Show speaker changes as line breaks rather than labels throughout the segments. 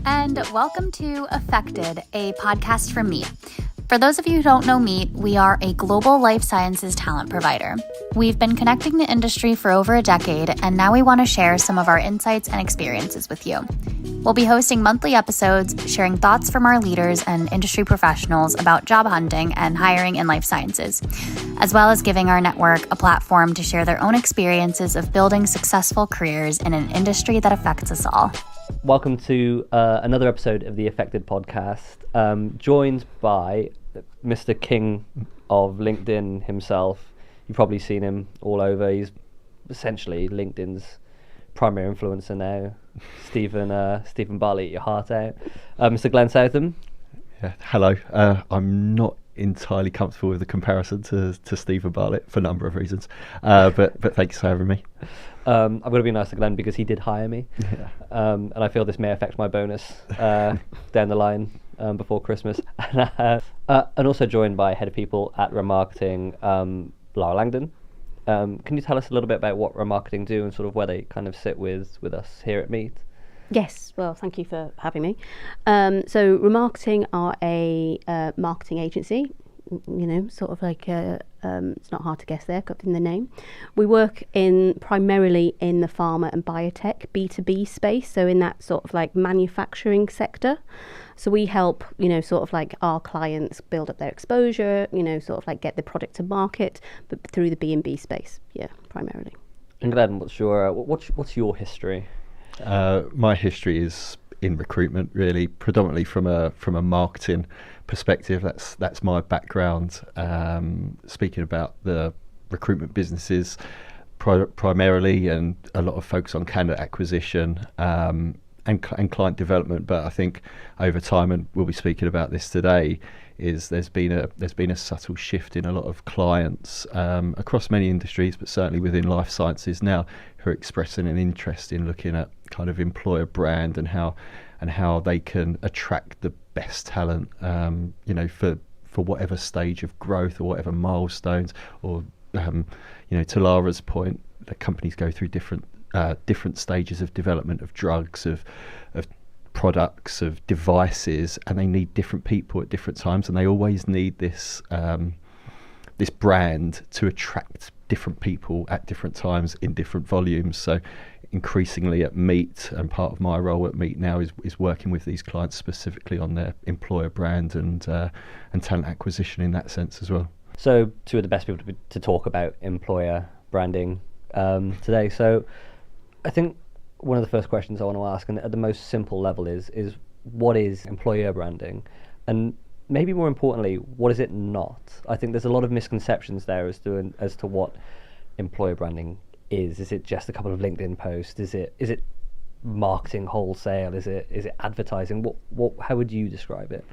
And welcome to Affected, a podcast from Meet. For those of you who don't know Meet, we are a global life sciences talent provider. We've been connecting the industry for over a decade, and now we want to share some of our insights and experiences with you. We'll be hosting monthly episodes, sharing thoughts from our leaders and industry professionals about job hunting and hiring in life sciences, as well as giving our network a platform to share their own experiences of building successful careers in an industry that affects us all.
Welcome to another episode of the Affected podcast, joined by Mr. King of LinkedIn himself. You've probably seen him all over. He's essentially LinkedIn's primary influencer now. Stephen Bartley, your heart out. Mr. Glenn Southam.
Yeah, hello. I'm not entirely comfortable with the comparison to Stephen Bartlett for a number of reasons, but thanks for having me.
I'm going to be nice to Glenn because he did hire me, and I feel this may affect my bonus down the line before Christmas. And also joined by head of people at Ramarketing, Lara Langdon. Can you tell us a little bit about what Ramarketing do and sort of where they kind of sit with us here at Meet?
Yes, well, thank you for having me. So Ramarketing are a marketing agency, sort of like it's not hard to guess there, got in the name. We work primarily in the pharma and biotech B2B space, so in that sort of like manufacturing sector. So we help, sort of like our clients build up their exposure, sort of like get the product to market, but through the B2B space, primarily.
And Glenn, what's your history?
My history is in recruitment, really, predominantly from a marketing perspective. That's my background. Speaking about the recruitment businesses primarily, and a lot of focus on candidate acquisition and client development. But I think over time, and we'll be speaking about this today, is there's been a subtle shift in a lot of clients across many industries, but certainly within life sciences now, who are expressing an interest in looking at kind of employer brand and how they can attract the best talent, for whatever stage of growth or whatever milestones, or to Lara's point, that companies go through different stages of development of drugs, of products, of devices, and they need different people at different times, and they always need this brand to attract different people at different times in different volumes. So increasingly at Meet, and part of my role at Meet now is working with these clients specifically on their employer brand and talent acquisition in that sense as well.
So two of the best people to talk about employer branding today. So I think one of the first questions I want to ask, and at the most simple level, is what is employer branding? And maybe more importantly, what is it not? I think there's a lot of misconceptions there as to what employer branding is. Is it just a couple of LinkedIn posts? Is it marketing wholesale? Is it advertising? How would you describe it?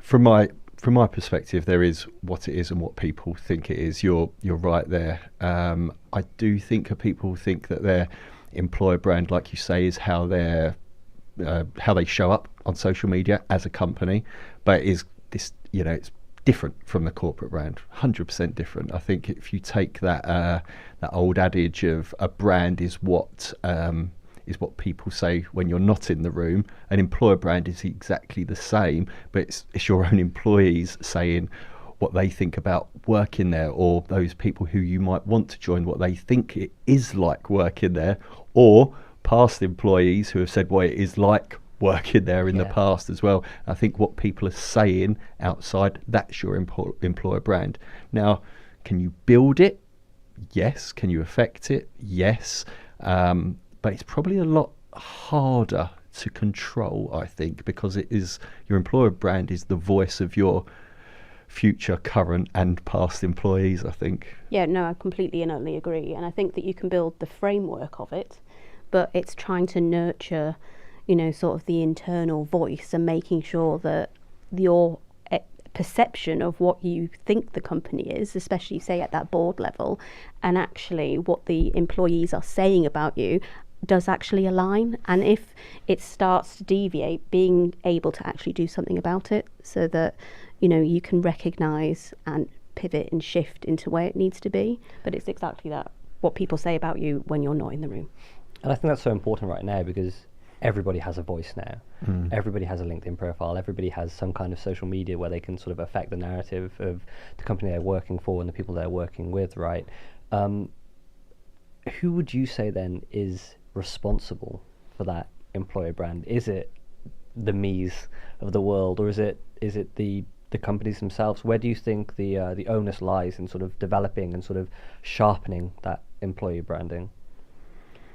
From my perspective, there is what it is and what people think it is. You're right there. I do think that people think that their employer brand, like you say, is how they show up on social media as a company, but it's different from the corporate brand, 100% different. I think if you take that old adage of a brand is what people say when you're not in the room, an employer brand is exactly the same, but it's your own employees saying what they think about working there, or those people who you might want to join, what they think it is like working there, or past employees who have said what it is like working there in the past as well. I think what people are saying outside, that's your employer brand. Now, can you build it? Yes. Can you affect it? Yes. But it's probably a lot harder to control, I think, because it is your employer brand is the voice of your future, current and past employees, I think.
Yeah, no, I completely and utterly agree. And I think that you can build the framework of it, but it's trying to nurture, sort of the internal voice and making sure that your perception of what you think the company is, especially say at that board level, and actually what the employees are saying about you does actually align. And if it starts to deviate, being able to actually do something about it so that you can recognize and pivot and shift into where it needs to be. But it's exactly that, what people say about you when you're not in the room.
And I think that's so important right now, because everybody has a voice now. Everybody has a LinkedIn profile. Everybody has some kind of social media where they can sort of affect the narrative of the company they're working for and the people they're working with, right? Who would you say then is responsible for that employer brand? Is it the me's of the world, or is it the companies themselves? Where do you think the onus lies in sort of developing and sort of sharpening that employee branding?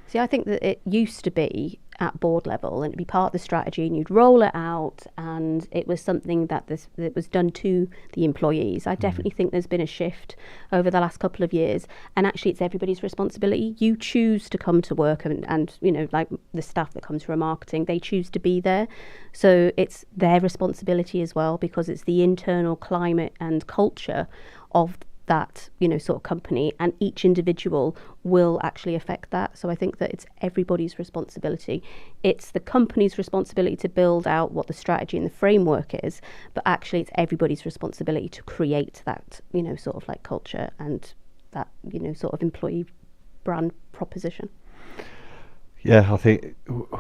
See, I think that it used to be at board level, and it'd be part of the strategy, and you'd roll it out, and it was something that was done to the employees. I definitely think there's been a shift over the last couple of years, and actually it's everybody's responsibility. You choose to come to work, and you know, like the staff that comes from Ramarketing, they choose to be there. So it's their responsibility as well, because it's the internal climate and culture of that, you know, sort of company, and each individual will actually affect that. So I think that it's everybody's responsibility. It's the company's responsibility to build out what the strategy and the framework is, but actually it's everybody's responsibility to create that, you know, sort of like culture and that, you know, sort of employee brand proposition.
Yeah, I think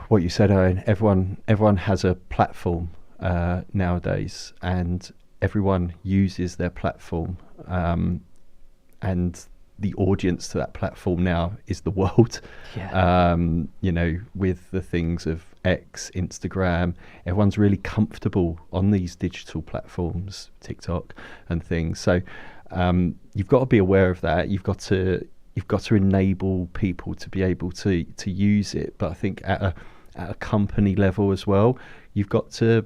what you said, Owen, everyone has a platform nowadays, and everyone uses their platform, and the audience to that platform now is the world. You know, with the things of X, Instagram, everyone's really comfortable on these digital platforms, TikTok and things. So you've got to be aware of that. You've got to enable people to be able to use it. But I think at a company level as well, you've got to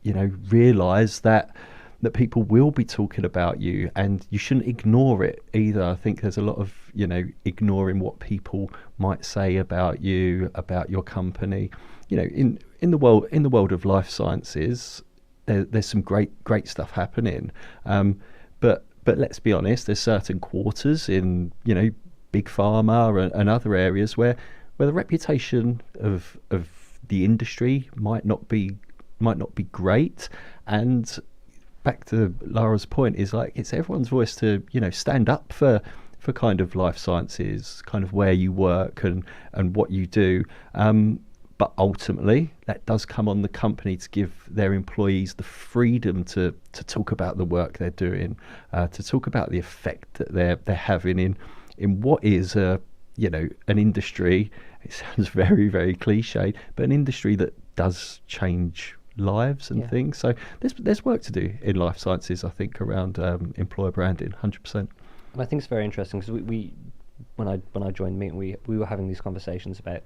you know, realise that people will be talking about you, and you shouldn't ignore it either. I think there's a lot of, you know, ignoring what people might say about you, about your company. You know, in the world of life sciences, there's some great stuff happening. But let's be honest, there's certain quarters in, you know, big pharma and other areas where the reputation of the industry might not be great. And back to Lara's point, is like, it's everyone's voice to, you know, stand up for kind of life sciences, kind of where you work and what you do. But ultimately, that does come on the company to give their employees the freedom to talk about the work they're doing, to talk about the effect that they're having in what is you know, an industry. It sounds very, very cliched, but an industry that does change lives and things. So there's work to do in life sciences, I think, around employer branding, 100%.
And I think it's very interesting because we when I joined Meet, we were having these conversations about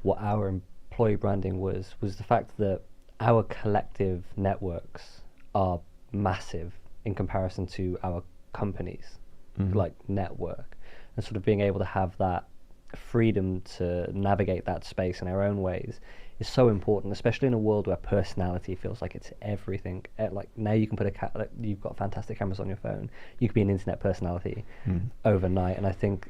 what our employee branding was the fact that our collective networks are massive in comparison to our companies, like network, and sort of being able to have that freedom to navigate that space in our own ways is so important, especially in a world where personality feels like it's everything. Like now you can put you've got fantastic cameras on your phone. You can be an internet personality overnight, and I think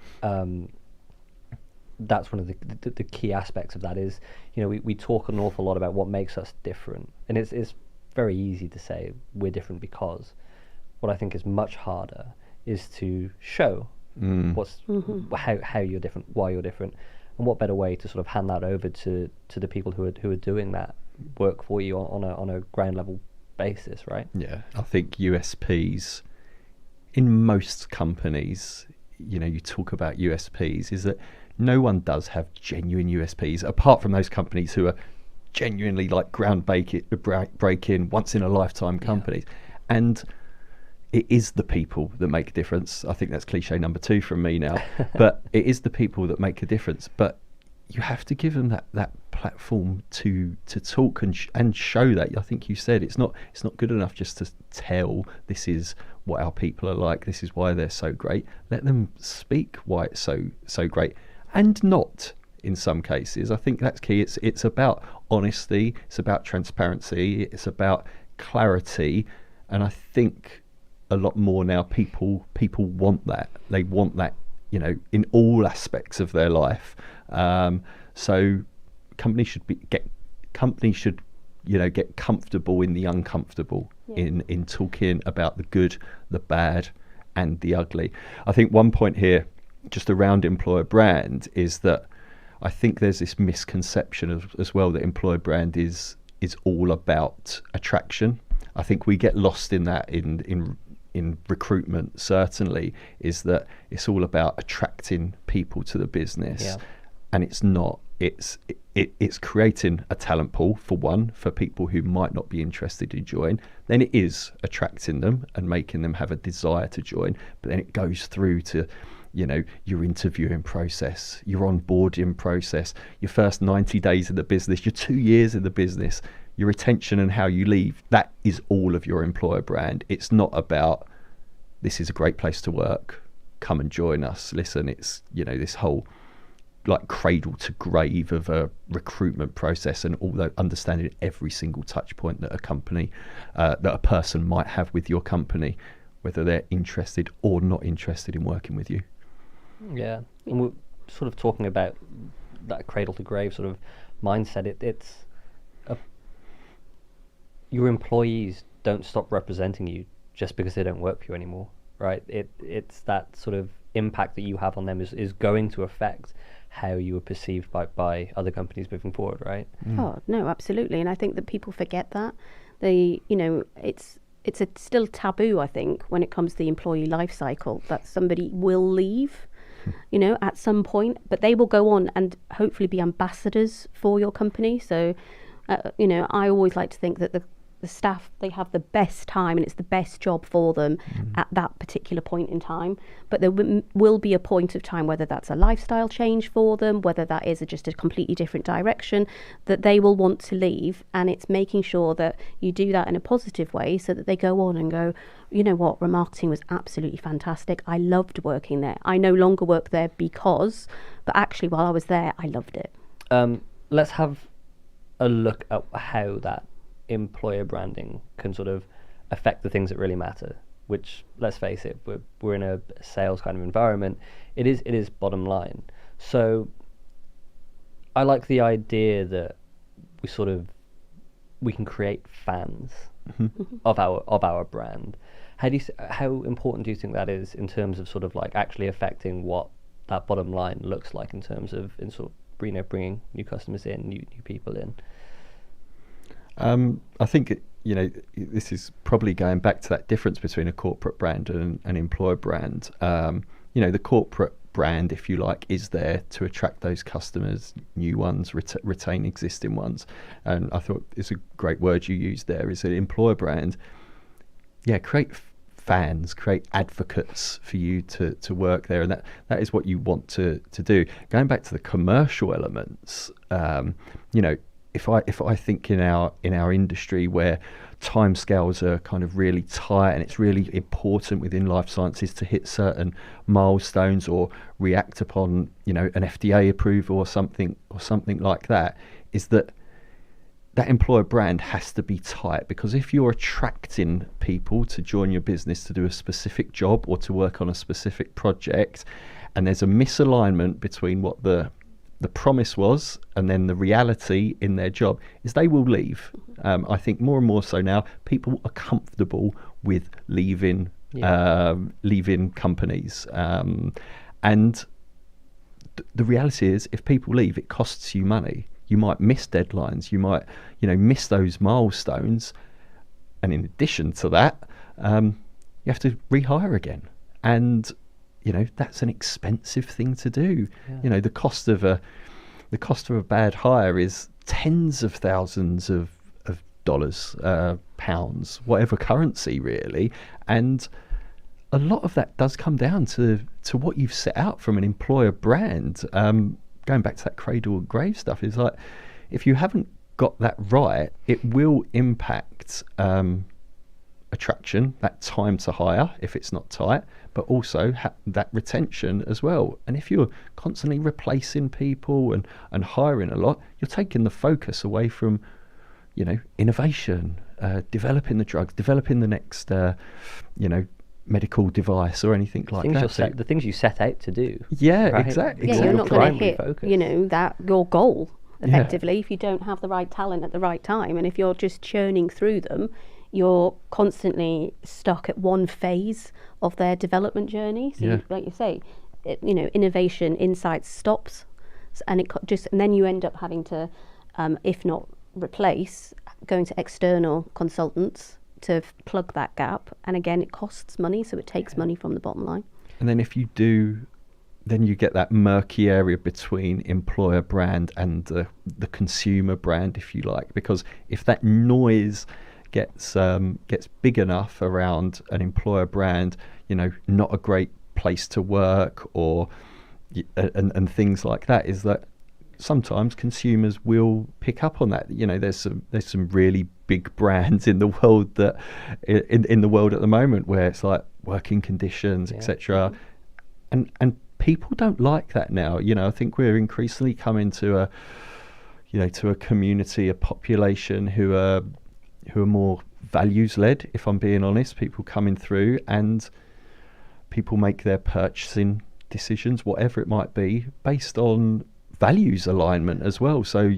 that's one of the key aspects of that is, you know, we talk an awful lot about what makes us different, and it's very easy to say we're different because. What I think is much harder is to show how you're different, why you're different. And what better way to sort of hand that over to the people who are doing that work for you on a ground level basis, right?
Yeah, I think USPs in most companies, you know, you talk about USPs, is that no one does have genuine USPs apart from those companies who are genuinely like groundbreaking, once in a lifetime companies. And it is the people that make a difference. I think that's cliche number 2 from me now, but it is the people that make a difference. But you have to give them that platform to talk and show that. I think you said it's not good enough just to tell this is what our people are like, this is why they're so great. Let them speak why it's so great, and not in some cases. I think that's key. It's about honesty, it's about transparency, it's about clarity, and I think a lot more now people want that. They want that, you know, in all aspects of their life. So companies should you know, get comfortable in the uncomfortable, in talking about the good, the bad, and the ugly. I think one point here, just around employer brand, is that I think there's this misconception as well that employer brand is all about attraction. I think we get lost in that in recruitment, certainly, is that it's all about attracting people to the business, and it's not. It's creating a talent pool, for one, for people who might not be interested to join. Then it is attracting them and making them have a desire to join. But then it goes through to, your interviewing process, your onboarding process, your first 90 days in the business, your 2 years in the business, your retention and how you leave. That is all of your employer brand. It's not about, this is a great place to work, come and join us. Listen, it's, this whole like cradle to grave of a recruitment process, and although understanding every single touch point that a person might have with your company, whether they're interested or not interested in working with you.
Yeah, and we're sort of talking about that cradle to grave sort of mindset. Your employees don't stop representing you just because they don't work for you anymore, right? It's that sort of impact that you have on them is going to affect how you are perceived by other companies moving forward, right?
Oh no, absolutely. And I think that people forget that. It's still taboo, I think, when it comes to the employee life cycle, that somebody will leave, at some point, but they will go on and hopefully be ambassadors for your company. So, I always like to think that the staff, they have the best time and it's the best job for them at that particular point in time. But there will be a point of time, whether that's a lifestyle change for them, whether that is just a completely different direction, that they will want to leave. And it's making sure that you do that in a positive way so that they go on and go, you know what, Ramarketing was absolutely fantastic. I loved working there. I no longer work there because, but actually while I was there, I loved it.
Let's have a look at how that employer branding can sort of affect the things that really matter, which, let's face it, we're in a sales kind of environment. It is bottom line. So I like the idea that we can create fans of our brand. How important do you think that is in terms of sort of like actually affecting what that bottom line looks like in terms of bringing new customers in, new people in?
I think this is probably going back to that difference between a corporate brand and an employer brand. The corporate brand, if you like, is there to attract those customers, new ones, retain existing ones. And I thought it's a great word you used there, is an employer brand. Yeah, create fans, create advocates for you to work there, and that is what you want to do. Going back to the commercial elements, if I think in our industry where timescales are kind of really tight, and it's really important within life sciences to hit certain milestones or react upon an FDA approval or something like that, is that employer brand has to be tight, because if you're attracting people to join your business to do a specific job or to work on a specific project, and there's a misalignment between what the promise was and then the reality in their job, is they will leave. I think more and more so now, people are comfortable with leaving companies. And the reality is, if people leave, it costs you money. You might miss deadlines. You might, miss those milestones. And in addition to that, you have to rehire again. And that's an expensive thing to do. Yeah. The cost of a bad hire is tens of thousands of dollars, pounds, whatever currency really. And a lot of that does come down to what you've set out from an employer brand. Going back to that cradle and grave stuff, is like, if you haven't got that right, it will impact attraction, that time to hire if it's not tight, but also that retention as well. And if you're constantly replacing people and hiring a lot, you're taking the focus away from innovation, developing the drugs, developing the next medical device or anything like that.
The things you set out to do.
Yeah,
right?
exactly.
Yeah, you're not going to hit
focus.
your goal effectively if you don't have the right talent at the right time. And if you're just churning through them, you're constantly stuck at one phase of their development journey. So like you say, innovation, insights stops. and and then you end up having to, if not replace, going to external consultants to plug that gap. And again, it costs money, so it takes money from the bottom line.
And then if you do, then you get that murky area between employer brand and the consumer brand, if you like, because if that noise gets big enough around an employer brand, not a great place to work, or and things like that, is that sometimes consumers will pick up on that. There's some really big brands in the world that in the world at the moment where it's like working conditions, etc. And people don't like that now. I think we're increasingly coming to a community, a population who are more values led, if I'm being honest. People coming through, and people make their purchasing decisions, whatever it might be, based on values alignment as well. So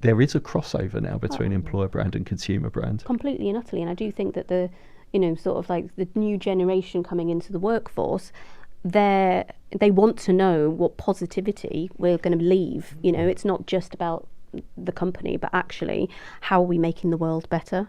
there is a crossover now between employer brand and consumer brand.
Completely and utterly. And I do think that the sort of like the new generation coming into the workforce, they want to know what positivity we're going to leave. It's not just about the company, but actually how are we making the world better.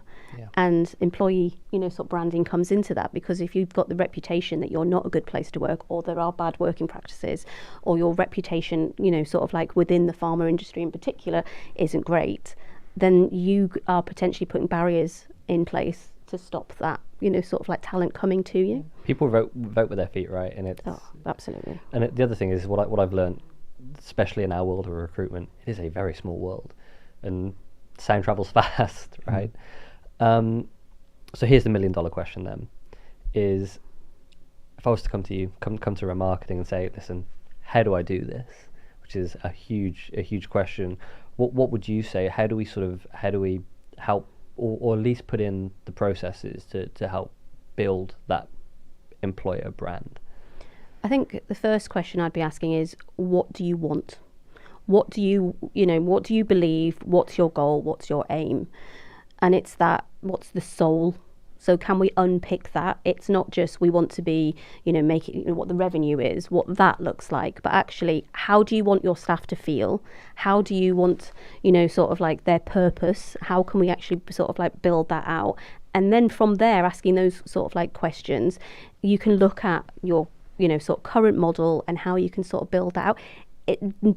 And employee sort of branding comes into that, because if you've got the reputation that you're not a good place to work, or there are bad working practices, or your reputation sort of like within the pharma industry in particular isn't great, then you are potentially putting barriers in place to stop that sort of like talent coming to you.
People vote with their feet, right? And it's
absolutely.
And the other thing is what I've learned, especially in our world of recruitment, it is a very small world, and sound travels fast, right? So here's the $1 million question then: is if I was to come to you, come to Ramarketing and say, listen, how do I do this? Which is a huge question. What would you say? How do we help, or at least put in the processes to help build that employer brand?
I think the first question I'd be asking is, what do you want? What do you believe? What's your goal? What's your aim? And it's that, what's the soul? So can we unpick that? It's not just we want to be, making what the revenue is, what that looks like, but actually, how do you want your staff to feel? How do you want, sort of like their purpose? How can we actually sort of like build that out? And then from there, asking those sort of like questions, you can look at your sort of current model and how you can sort of build that out.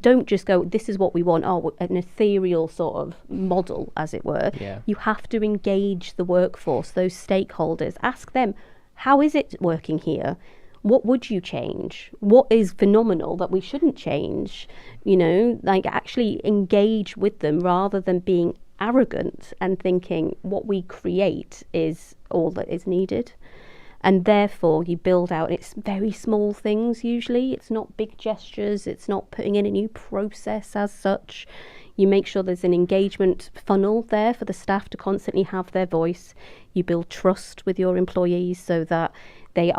Don't just go, this is what we want, an ethereal sort of model, as it were. You have to engage the workforce, those stakeholders. Ask them, how is it working here? What would you change? What is phenomenal that we shouldn't change? Actually engage with them, rather than being arrogant and thinking what we create is all that is needed. And therefore you build out, and it's very small things usually. It's not big gestures. It's not putting in a new process as such. You make sure there's an engagement funnel there for the staff to constantly have their voice. You build trust with your employees so that they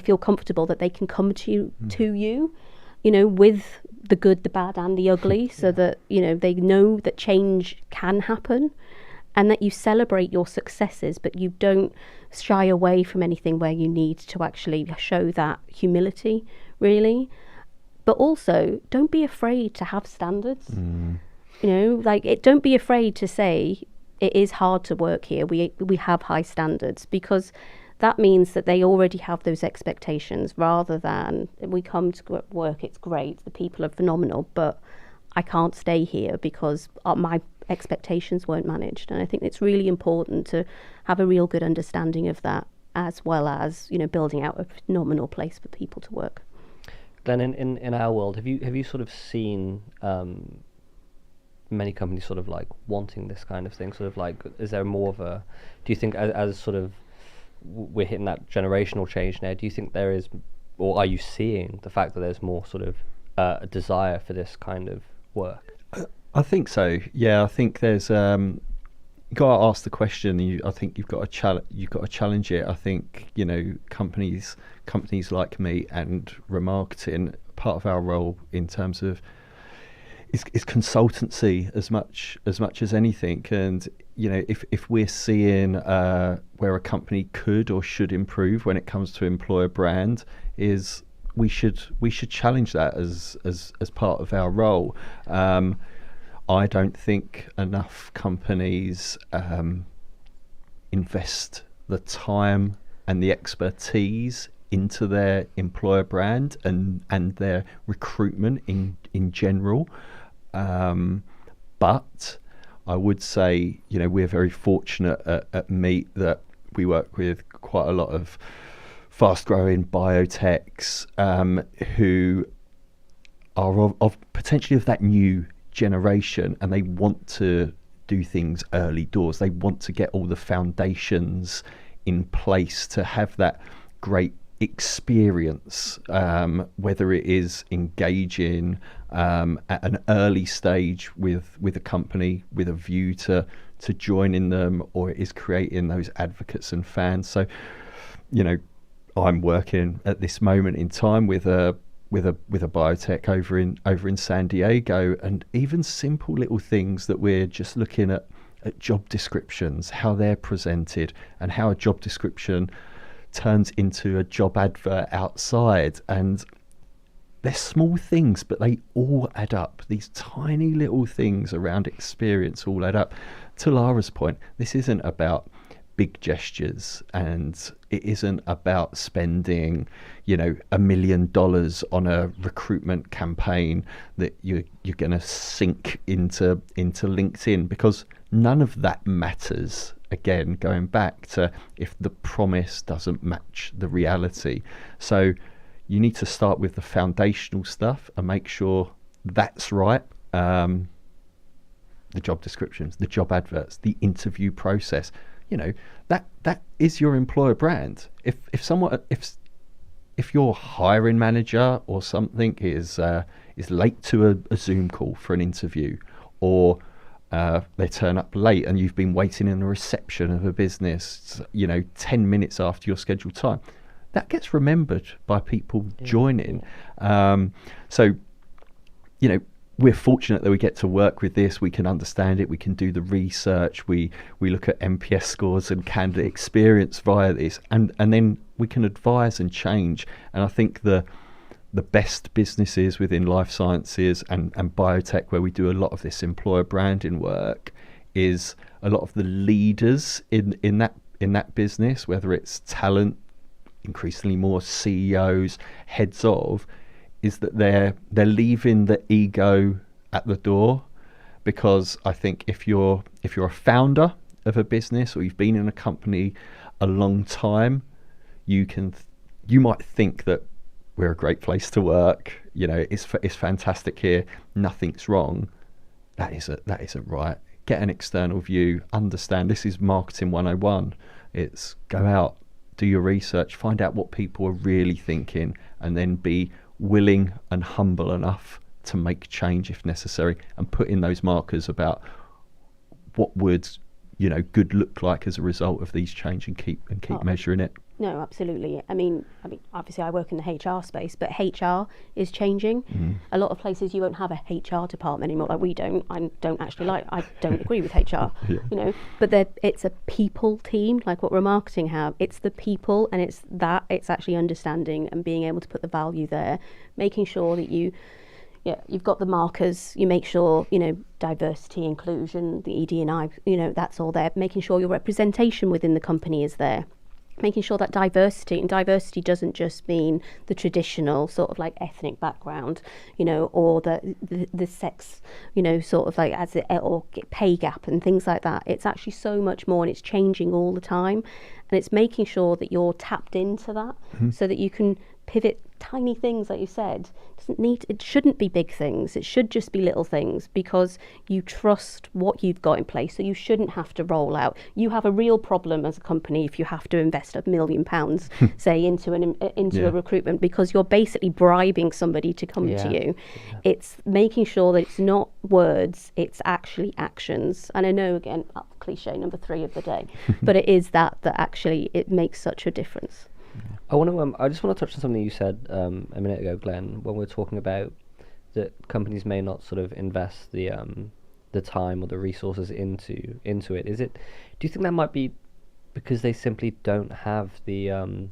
feel comfortable that they can come to you, with the good, the bad and the ugly, so that, they know that change can happen. And that you celebrate your successes, but you don't shy away from anything where you need to actually show that humility, really. But also, don't be afraid to have standards. Don't be afraid to say it is hard to work here. We have high standards, because that means that they already have those expectations, rather than we come to work, it's great, the people are phenomenal, but I can't stay here because my expectations weren't managed. And I think it's really important to have a real good understanding of that, as well as building out a phenomenal place for people to work.
Then in our world, have you sort of seen many companies sort of like wanting this kind of thing? Sort of like, is there more of a, do you think as sort of we're hitting that generational change now, do you think there is, or are you seeing the fact that there's more sort of a desire for this kind of work?
I think so. Yeah, I think there's you got to ask the question. I think you've got to challenge it. I think companies like Meet and Ramarketing, part of our role in terms of is consultancy as much as anything. And if we're seeing where a company could or should improve when it comes to employer brand, is we should challenge that as part of our role. I don't think enough companies invest the time and the expertise into their employer brand and their recruitment in general. But I would say, we're very fortunate at Meet that we work with quite a lot of fast-growing biotechs who are of potentially of that new generation, and they want to do things early doors. They want to get all the foundations in place to have that great experience, whether it is engaging at an early stage with a company with a view to joining them, or it is creating those advocates and fans. So, I'm working at this moment in time with a biotech over in San Diego, and even simple little things that we're just looking at job descriptions, how they're presented, and how a job description turns into a job advert outside. And they're small things, but they all add up. These tiny little things around experience all add up. To Lara's point, this isn't about big gestures, and it isn't about spending $1 million on a recruitment campaign that you're going to sink into LinkedIn, because none of that matters. Again, going back to if the promise doesn't match the reality. So you need to start with the foundational stuff and make sure that's right. The job descriptions, the job adverts, the interview process, that is your employer brand. If your hiring manager or something is late to a Zoom call for an interview, or they turn up late and you've been waiting in the reception of a business, 10 minutes after your scheduled time, that gets remembered by people joining. So, we're fortunate that we get to work with this. We can understand it. We can do the research. We look at NPS scores and candidate experience via this, and then we can advise and change. And I think the best businesses within life sciences and biotech, where we do a lot of this employer branding work, is a lot of the leaders in that business, whether it's talent, increasingly more CEOs, heads of, is that they're leaving the ego at the door. Because I think if you're a founder of a business, or you've been in a company a long time, you might think that we're a great place to work. It's fantastic here. Nothing's wrong. That isn't right. Get an external view. Understand this is marketing 101. It's go out, do your research, find out what people are really thinking, and then be willing and humble enough to make change if necessary, and put in those markers about what would good look like as a result of these change, and keep measuring it.
No, absolutely. I mean, obviously I work in the HR space, but HR is changing. Mm-hmm. A lot of places you won't have a HR department anymore. Like we don't. I don't agree with HR. Yeah. But it's a people team, like what Ramarketing have. It's the people, and it's actually understanding and being able to put the value there, making sure that you've got the markers. You make sure diversity, inclusion, the ED&I, that's all there. Making sure your representation within the company is there. Making sure that diversity doesn't just mean the traditional sort of like ethnic background, or the sex, sort of like or pay gap and things like that. It's actually so much more, and it's changing all the time, and it's making sure that you're tapped into that, so that you can pivot tiny things, like you said. It shouldn't be big things. It should just be little things, because you trust what you've got in place. So you shouldn't have to roll out. You have a real problem as a company if you have to invest £1 million, say, into a recruitment, because you're basically bribing somebody to come to you. Yeah. It's making sure that it's not words, it's actually actions. And I know, again, cliche number 3 of the day, but it is that actually it makes such a difference.
I just want to touch on something you said a minute ago, Glenn, when we're talking about that companies may not sort of invest the time or the resources into it. Do you think that might be because they simply don't have the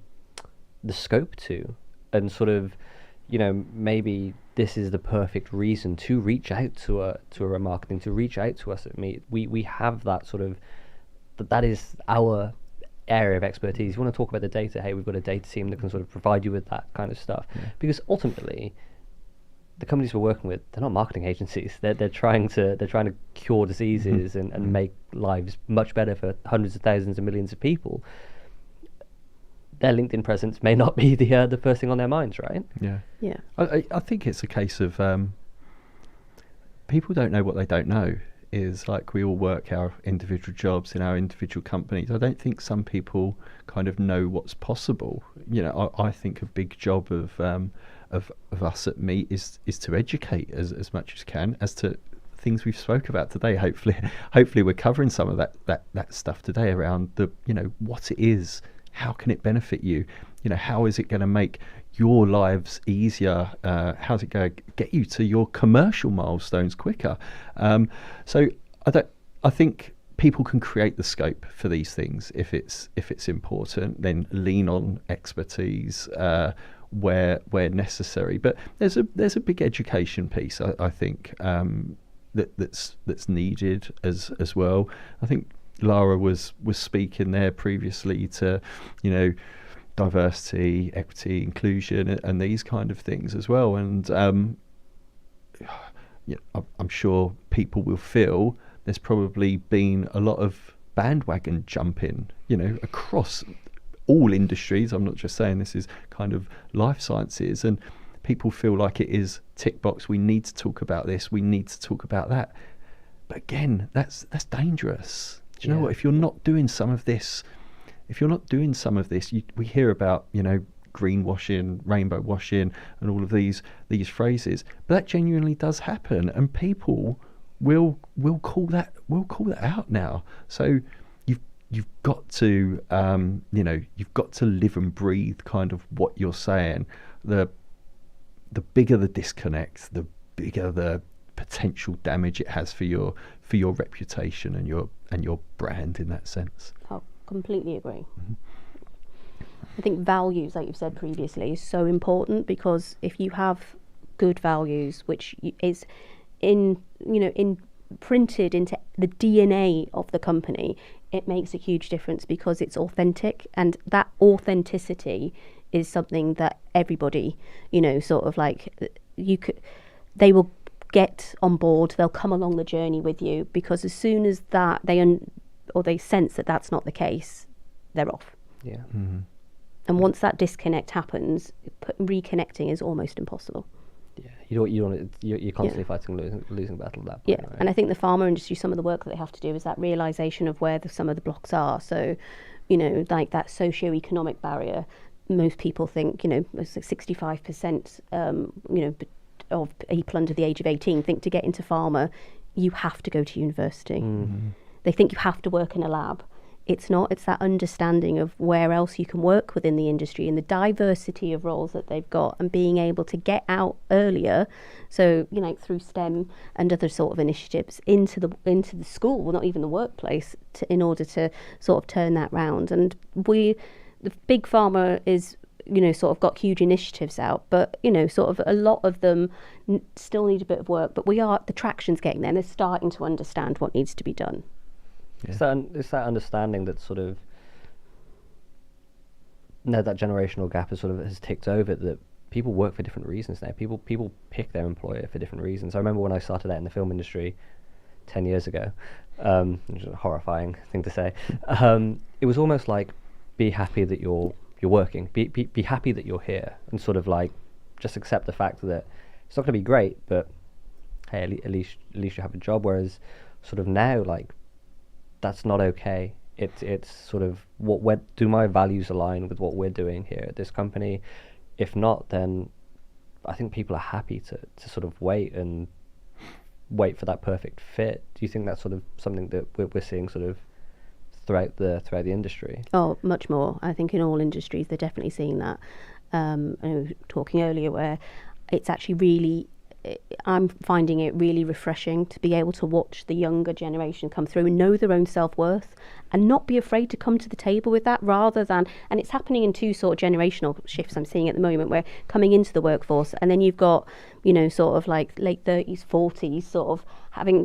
scope to? and sort of, maybe this is the perfect reason to reach out to a Ramarketing, to reach out to us at Meet. We have that sort of, that is our area of expertise. You want to talk about the data, hey, we've got a data team that can sort of provide you with that kind of stuff. Because ultimately, the companies we're working with, they're not marketing agencies. They're trying to cure diseases and make lives much better for hundreds of thousands and millions of people. Their LinkedIn presence may not be the first thing on their minds, right?
Yeah.
I think it's a case of people don't know what they don't know. Is like we all work our individual jobs in our individual companies. I don't think some people kind of know what's possible. I think a big job of us at Meet is to educate as much as can as to things we've spoke about today. Hopefully we're covering some of that stuff today around the what it is, how can it benefit you, how is it going to make your lives easier, how's it going to get you to your commercial milestones quicker. So I think people can create the scope for these things if it's important, then lean on expertise where necessary. But there's a big education piece I think that's needed as well. I think Lara was speaking there previously to diversity, equity, inclusion, and these kind of things as well. And I'm sure people will feel there's probably been a lot of bandwagon jumping, across all industries. I'm not just saying this is kind of life sciences, and people feel like it is tick box. We need to talk about this. We need to talk about that. But again, that's dangerous. Do you know what? If you're not doing some of this, we hear about, greenwashing, rainbow washing, and all of these phrases. But that genuinely does happen, and people will call that out now. So you've got to you've got to live and breathe kind of what you're saying. The bigger the disconnect, the bigger the potential damage it has for your reputation and your brand in that sense.
Oh, completely agree. I think values, like you've said previously, is so important, because if you have good values, which is printed into the DNA of the company, it makes a huge difference because it's authentic, and that authenticity is something that everybody, they will get on board, they'll come along the journey with you, because as soon as that they sense that that's not the case, they're off.
Yeah.
Mm-hmm.
And once that disconnect happens, reconnecting is almost impossible.
Yeah, you're constantly fighting losing battle at that point.
Yeah,
right?
and I think the pharma industry, some of the work that they have to do is that realization of where some of the blocks are. So, like that socio-economic barrier, most people think, 65%, of people under the age of 18 think to get into pharma, you have to go to university.
Mm-hmm.
They think you have to work in a lab. It's not. It's that understanding of where else you can work within the industry and the diversity of roles that they've got, and being able to get out earlier. So, through STEM and other sort of initiatives into the school, well, not even the workplace, in order to sort of turn that round. And the big pharma is, sort of got huge initiatives out, but, sort of a lot of them still need a bit of work, but the traction's getting there, and they're starting to understand what needs to be done.
Yeah. It's that understanding that sort of, that generational gap has ticked over, that people work for different reasons now. People pick their employer for different reasons. I remember when I started out in the film industry 10 years ago, which is a horrifying thing to say. It was almost like, be happy that you're working, be happy that you're here, and sort of like just accept the fact that it's not going to be great, but hey, at least you have a job. Whereas sort of now, like, that's not okay. It's sort of do my values align with what we're doing here at this company? If not, then I think people are happy to sort of wait for that perfect fit. Do you think that's sort of something that we're seeing sort of throughout the industry?
Oh, much more. I think in all industries they're definitely seeing that. I was talking earlier where it's actually really I'm finding it really refreshing to be able to watch the younger generation come through and know their own self-worth and not be afraid to come to the table with that, rather than, and it's happening in two sort of generational shifts I'm seeing at the moment, where coming into the workforce, and then you've got, you know, sort of like late 30s, 40s, sort of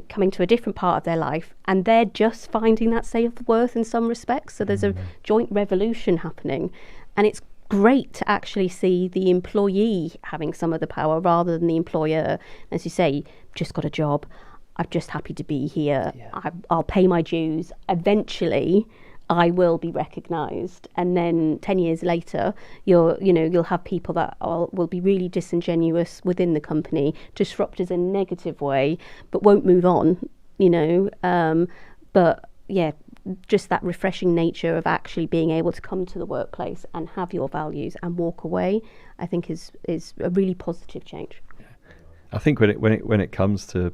coming to a different part of their life, and they're just finding that self-worth in some respects. So there's a joint revolution happening, and it's great to actually see the employee having some of the power rather than the employer. As you say, just got a job, I'm just happy to be here, I'll pay my dues, eventually I will be recognised. And then 10 years later, you'll have people that will be really disingenuous within the company, disruptors in a negative way, but won't move on, but yeah, just that refreshing nature of actually being able to come to the workplace and have your values and walk away, I think is a really positive change.
I think when it comes to,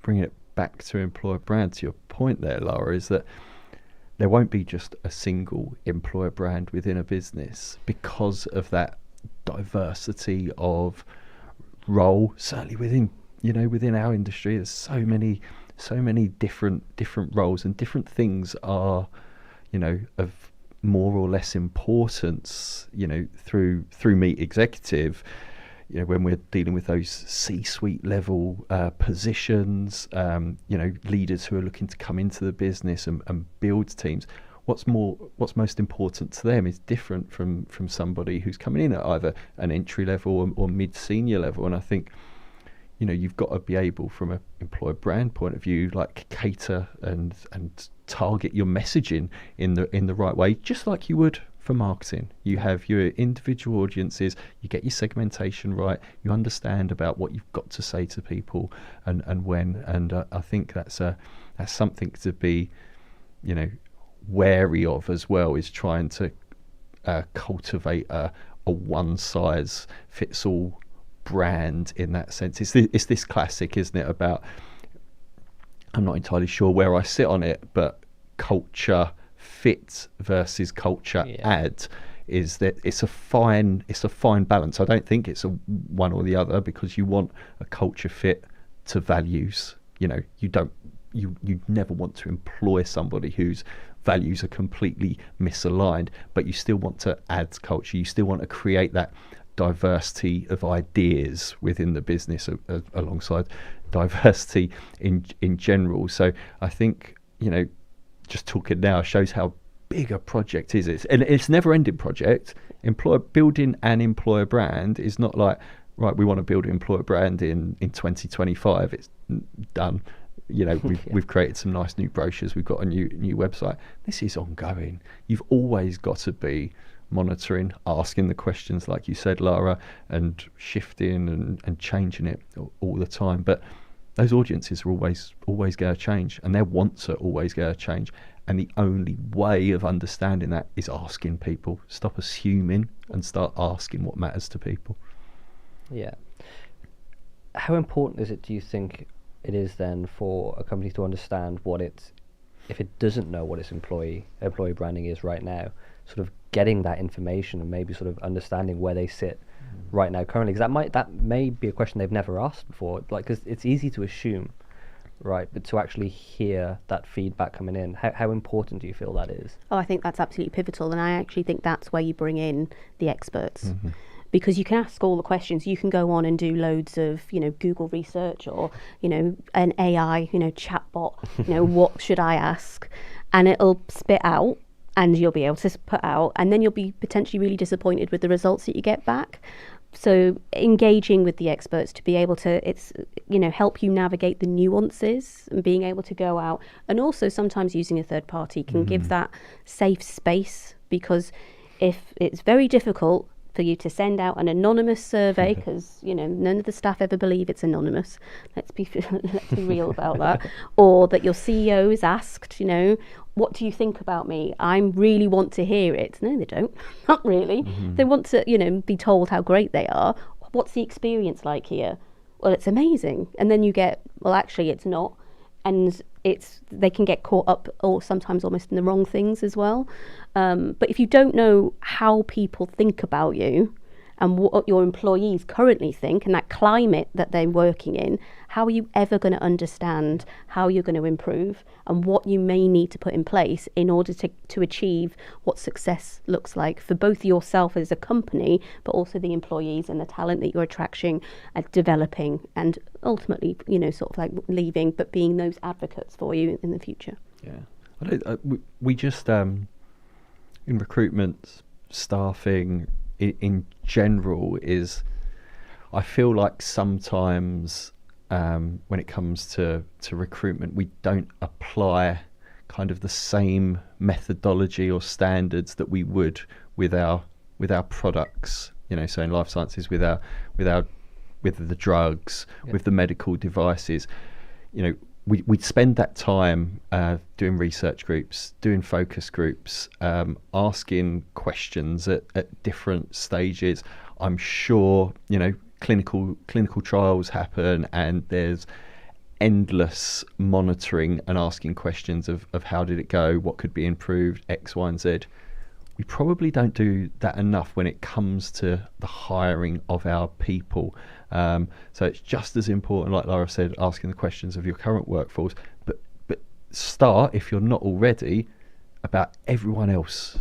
bringing it back to employer brand, to your point there, Lara, is that there won't be just a single employer brand within a business because of that diversity of role. Certainly within our industry, there's so many different roles, and different things are, of more or less importance, through Meet Executive, when we're dealing with those C-suite level positions, leaders who are looking to come into the business and build teams. What's most important to them is different from somebody who's coming in at either an entry level or mid-senior level. And I think, you've got to be able, from an employer brand point of view, like cater and target your messaging in the right way, just like you would for marketing. You have your individual audiences, you get your segmentation right, you understand about what you've got to say to people and when. And I think that's something to be, wary of as well, is trying to cultivate a one size fits all brand in that sense. It's this classic, isn't it, about, I'm not entirely sure where I sit on it, but culture fit versus culture add, is that it's a fine balance. I don't think it's a one or the other, because you want a culture fit to values. You never want to employ somebody whose values are completely misaligned, but you still want to add culture. You still want to create that diversity of ideas within the business, alongside diversity in general. So I think, just talking now shows how big a project is it, and it's a never-ending project. Building an employer brand is not like, right, we want to build an employer brand in 2025, it's done. We've created some nice new brochures, we've got a new website. This is ongoing. You've always got to be monitoring, asking the questions, like you said, Lara, and shifting and changing it all the time. But those audiences are always going to change, and their wants are always going to change. And the only way of understanding that is asking people. Stop assuming and start asking what matters to people. Yeah.
How important is it, do you think it is then, for a company to understand if it doesn't know what its employee branding is right now, sort of getting that information and maybe sort of understanding where they sit right now currently? Because that may be a question they've never asked before, because it's easy to assume, right, but to actually hear that feedback coming in, how important do you feel that is?
I think that's absolutely pivotal, and I actually think that's where you bring in the experts. Because you can ask all the questions. You can go on and do loads of, Google research, or, an AI, chatbot, what should I ask? And it'll spit out, and you'll be able to put out, and then you'll be potentially really disappointed with the results that you get back. So engaging with the experts to be able to, help you navigate the nuances, and being able to go out, and also sometimes using a third party can give that safe space, because if it's very difficult for you to send out an anonymous survey, because none of the staff ever believe it's anonymous. Let's be real about that. Or that your CEO is asked, what do you think about me? I really want to hear it. No, they don't. Not really. They want to, be told how great they are. What's the experience like here? Well, it's amazing. And then you get, well, actually, it's not. And they can get caught up, or sometimes almost in the wrong things as well. But if you don't know how people think about you and what your employees currently think and that climate that they're working in, how are you ever going to understand how you're going to improve and what you may need to put in place in order to achieve what success looks like for both yourself as a company, but also the employees and the talent that you're attracting and developing, and ultimately, sort of like leaving, but being those advocates for you in the future.
Yeah. We just, in recruitment, staffing in general is, I feel like sometimes when it comes to recruitment, we don't apply kind of the same methodology or standards that we would with our products. So in life sciences, with the drugs, with the medical devices, we'd spend that time doing research groups, doing focus groups, asking questions at different stages. I'm sure, clinical trials happen and there's endless monitoring and asking questions of how did it go, what could be improved, X, Y, and Z. We probably don't do that enough when it comes to the hiring of our people. So it's just as important, like Lara said, asking the questions of your current workforce, but start, if you're not already, about everyone else.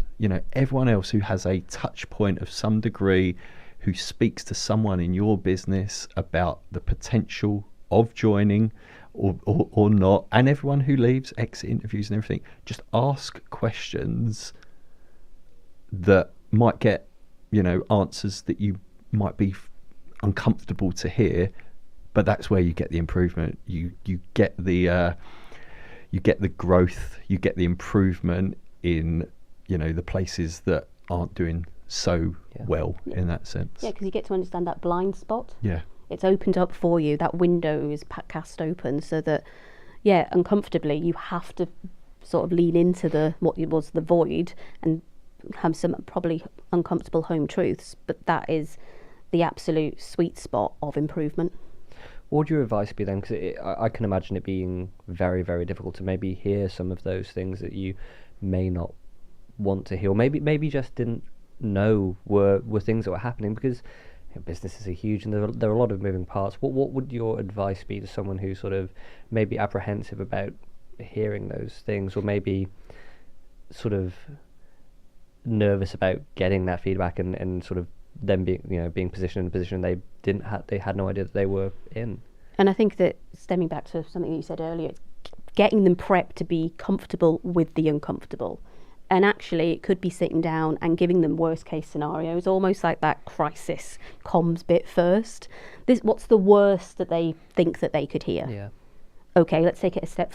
Everyone else who has a touch point of some degree, who speaks to someone in your business about the potential of joining or not, and everyone who leaves, exit interviews and everything. Just ask questions that might get, answers that you might be uncomfortable to hear, but that's where you get the improvement. You get the growth, you get the improvement in, the places that aren't doing so well in that sense.
Yeah, because you get to understand that blind spot.
Yeah.
It's opened up for you. That window is cast open so that, uncomfortably, you have to sort of lean into what was the void and have some probably uncomfortable home truths, but that is the absolute sweet spot of improvement.
What would your advice be then? Because I can imagine it being very, very difficult to maybe hear some of those things that you may not want to hear, or maybe just didn't know were things that were happening, because businesses are huge and there are a lot of moving parts. What would your advice be to someone who's sort of maybe apprehensive about hearing those things, or maybe sort of nervous about getting that feedback and sort of them being positioned in a position they had no idea that they were in?
And I think that, stemming back to something that you said earlier, it's getting them prepped to be comfortable with the uncomfortable. And actually, it could be sitting down and giving them worst case scenarios, almost like that crisis comms bit first. What's the worst that they think that they could hear?
Yeah.
Okay, let's take it a step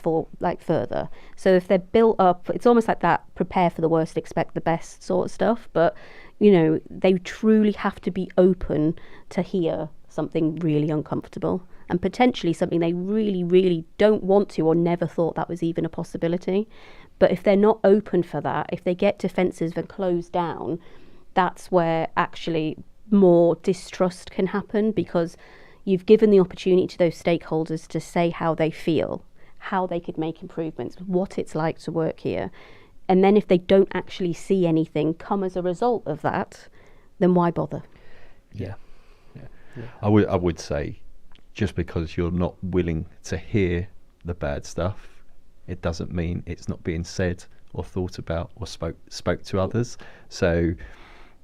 further. So if they're built up, it's almost like that prepare for the worst, expect the best sort of stuff. But, they truly have to be open to hear something really uncomfortable and potentially something they really, really don't want to or never thought that was even a possibility. But if they're not open for that, if they get defensive and close down, that's where actually more distrust can happen, because you've given the opportunity to those stakeholders to say how they feel, how they could make improvements, what it's like to work here. And then if they don't actually see anything come as a result of that, then why bother?
Yeah. I would say, just because you're not willing to hear the bad stuff, it doesn't mean it's not being said or thought about or spoke to others. So,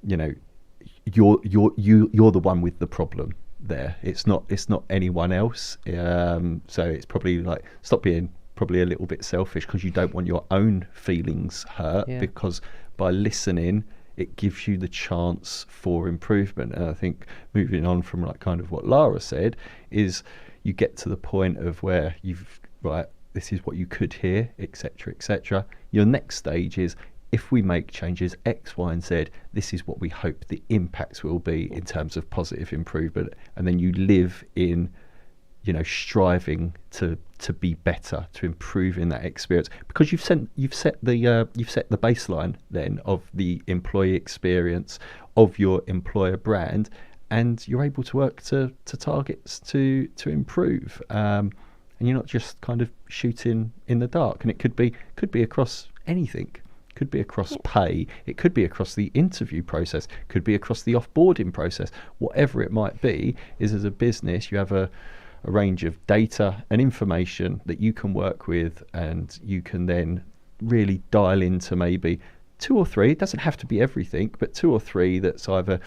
you're the one with the problem there. It's not anyone else. So it's probably like, stop being probably a little bit selfish because you don't want your own feelings hurt, because by listening it gives you the chance for improvement. And I think, moving on from like kind of what Lara said, is you get to the point of where this is what you could hear, etc., etc. Your next stage is, if we make changes X, Y, and Z, this is what we hope the impacts will be in terms of positive improvement. And then you live in, striving to be better, to improve in that experience, because you've set the baseline then of the employee experience, of your employer brand, and you're able to work to targets to improve. And you're not just kind of shooting in the dark. And it could be across anything. could be across pay, it could be across the interview process, could be across the offboarding process. Whatever it might be, is as a business you have a range of data and information that you can work with, and you can then really dial into maybe 2 or 3, it doesn't have to be everything, but 2 or 3 that's either,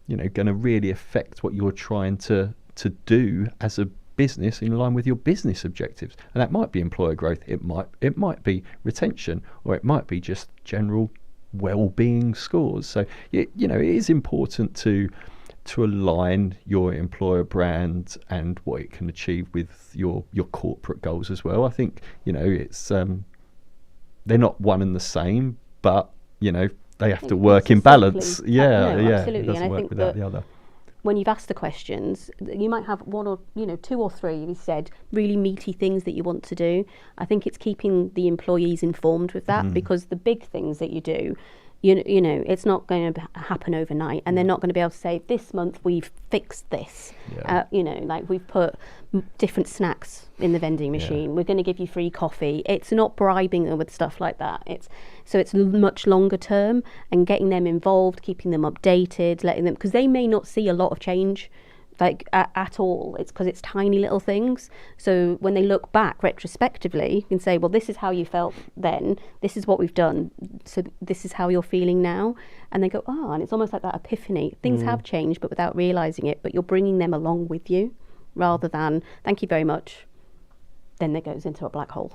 you know, going to really affect what you're trying to do as a business in line with your business objectives. And that might be employer growth, it might be retention, or it might be just general well-being scores. So you know, it is important to align your employer brand and what it can achieve with your corporate goals as well. I think, you know, it's they're not one and the same, but you know, they have to work in balance.
Absolutely,
it doesn't
and I
work
think
without
that
the other.
when you've asked the questions, you might have 1 or 2 or 3, you said, really meaty things that you want to do. I think it's keeping the employees informed with that, because the big things that you do, you know, it's not going to happen overnight, and they're not going to be able to say, this month we've fixed this. You know, like we've put different snacks in the vending machine. We're going to give you free coffee. It's not bribing them with stuff like that. It's much longer term, and getting them involved, keeping them updated, letting them, because they may not see a lot of change like at all. It's because it's tiny little things. So when they look back retrospectively, you can say, well, this is how you felt then, this is what we've done, so this is how you're feeling now. And they go, and it's almost like that epiphany. Things have changed, but without realising it, but you're bringing them along with you, rather than, thank you very much, then it goes into a black hole.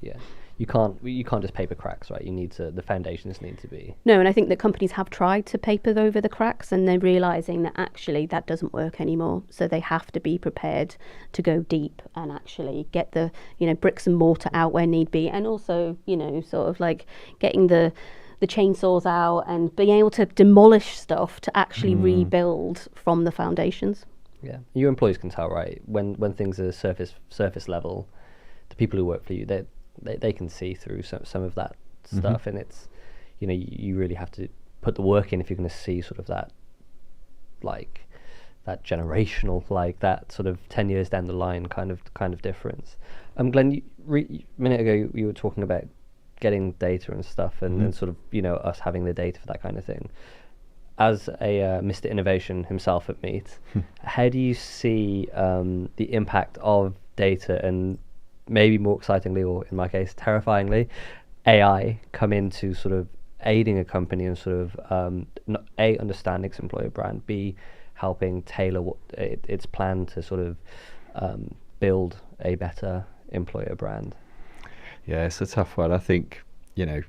Yeah. You can't just paper cracks, right? You need to, the foundations need to be.
No, and I think that companies have tried to paper over the cracks, and they're realising that actually that doesn't work anymore. So they have to be prepared to go deep and actually get the, you know, bricks and mortar out where need be, and also, you know, sort of like getting the chainsaws out and being able to demolish stuff to actually rebuild from the foundations.
Yeah, your employees can tell, right? When things are surface level, the people who work for you, they can see through some of that stuff, and it's, you know, you really have to put the work in if you're going to see sort of that, like that generational, like that sort of 10 years down the line kind of difference. Glenn, a minute ago you were talking about getting data and stuff, and sort of, you know, us having the data for that kind of thing. As a Mr. Innovation himself at Meet, how do you see the impact of data, and maybe more excitingly, or in my case, terrifyingly, AI come into sort of aiding a company and sort of A, understanding its employer brand, B, helping tailor what its plan to sort of build a better employer brand?
Yeah, it's a tough one. I think, you know,